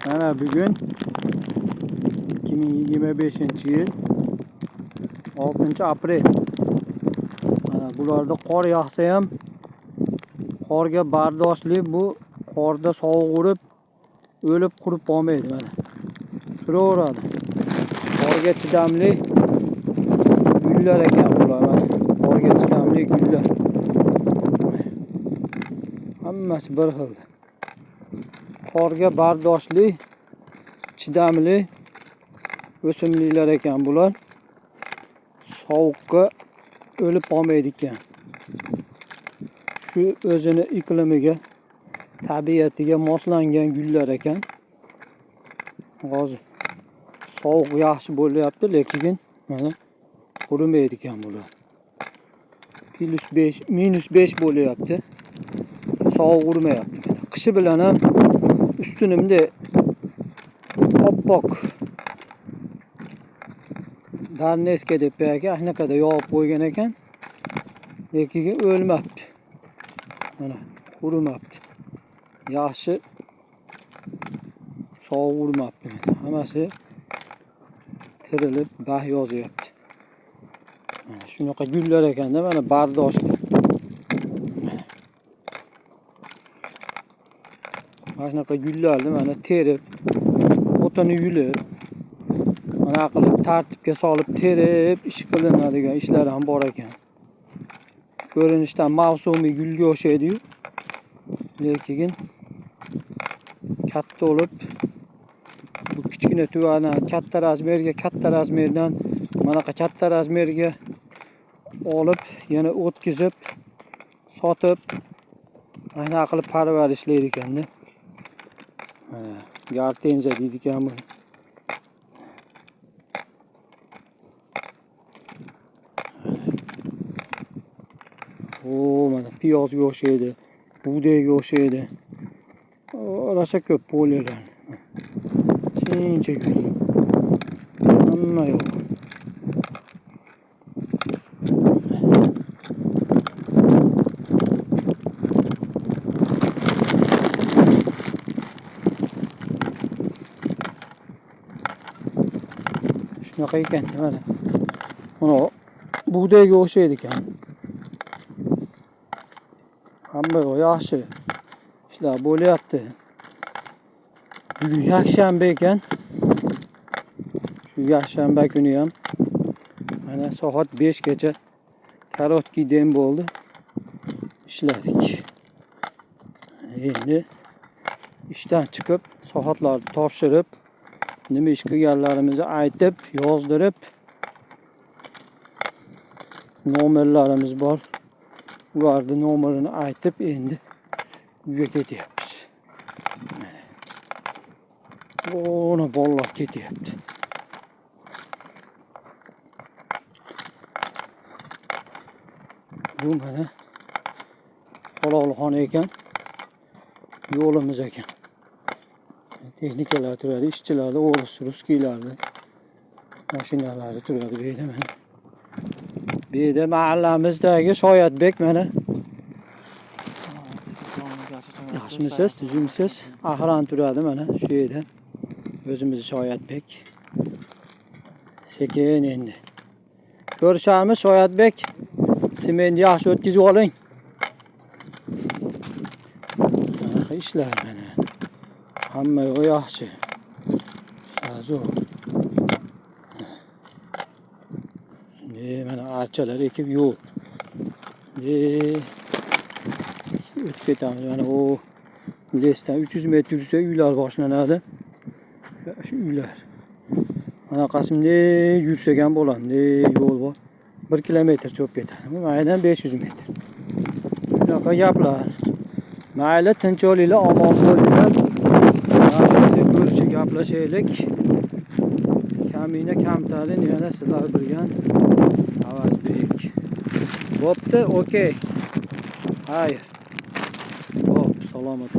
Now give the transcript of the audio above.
Mana bugun 2025-yil 6-aprel. Mana bularda qor yog'sa ham qorga bardoshli, bu qorda sovuq urib, o'lib qurib qolmaydi mana. Turaveradi. Qorga chidamli gullar ekan bular mana. Qorga chidamli gullar. Hammasi bir xil. Qorga bardoshli, chidamli o'simliklar ekan bular. Sovuqqa o'lib qolmaydi ekan. Shu o'zini iqlimiga, tabiatiga moslangan gullar ekan. Hozir sovuq yaxshi bo'lyapti, lekin mana qurimaydi ekan bular. +5, -5 bo'lyapti. Sovuq urmayapti. Qishi bilan ham ustunimda oppoq darneska deb aka anaqada yog'ib qo'ygan ekan. Lekin o'lmabdi. Mana qurimabdi. Yaxshi sovuq urmabdi. Hammasi tirilib bah yozyapti. Mana shunaqa gullar ekanda, mana bardoshli. Mana shunaqa gullarni mana terib, o'tini yulib, mana qilib tartibga solib terib, ish qilinadigan ishlar ham bor ekan. Ko'rinishdan mavsumiy gulga o'xshaydi-yu, lekin katta bo'lib, bu kichkina tuvani katta razmerdan manaqa katta razmerga olib, yana o'tkazib, sotib, mana qilib parvarishlaydi ekanda. Gartenza deydi ekan bu. Mana piyozga o'xshaydi, bug'doyga o'xshaydi. Rosa ko'p bo'ladi. Shuncha gul. Hamma yo'q. Shunaqa ekan mana. Mana bug'doyga o'xshaydi ekan. Hamma yaxshi ishlar bo'lyapti. Bugun yakshanba ekan. Shu yakshanba kuni ham mana soat 5 gacha korotkий dem bo'ldi. Ishladik. Endi ishdan chiqib, soatlarni topshirib, nima ish qilganlarimizni aytib, yozdirib, nomerlarimiz bor. Ularning nomerini aytib, endi uyga ketyapmiz. Ona bolalar ketyapti. Bu mana halolxona ekan. Yo'limiz ekan. Texnikalar turadi, ishchilar, o'g'ris, ruskiylarni mashinalari turadi bu yerda mana. Bu yerda mahallamizdagi Shoyatbek mana. Yaxshimisiz, tuzimsiz? Ahran turadi mana shu yerda. O'zimiz Shoyatbek. Sekin endi. Ko'rishamiz Shoyatbek. Sizni yaxshi o'tkazib oling. Qanaqa ishlar mana. Hamma yaxshi. Zo'r. Mana archalar ekib yo'q. O'tib ketamiz. Mana o lesdan 300 metr yursa uylar boshlanadi. Shu uylar. Mana qasimda yursak ham bo'ladi. Yo'l bor. 1 kilometr cho'p ketadi. Maydan 500 metr. Shunaqa gaplar. Mayli, tinch bo'linglar, omon bo'linglar. Ko'rishib gaplashaylik. Kamina kamtarin yana sizlar bilgan Avazbek. Bo'pti, okey. Hayır. Hop, salomat.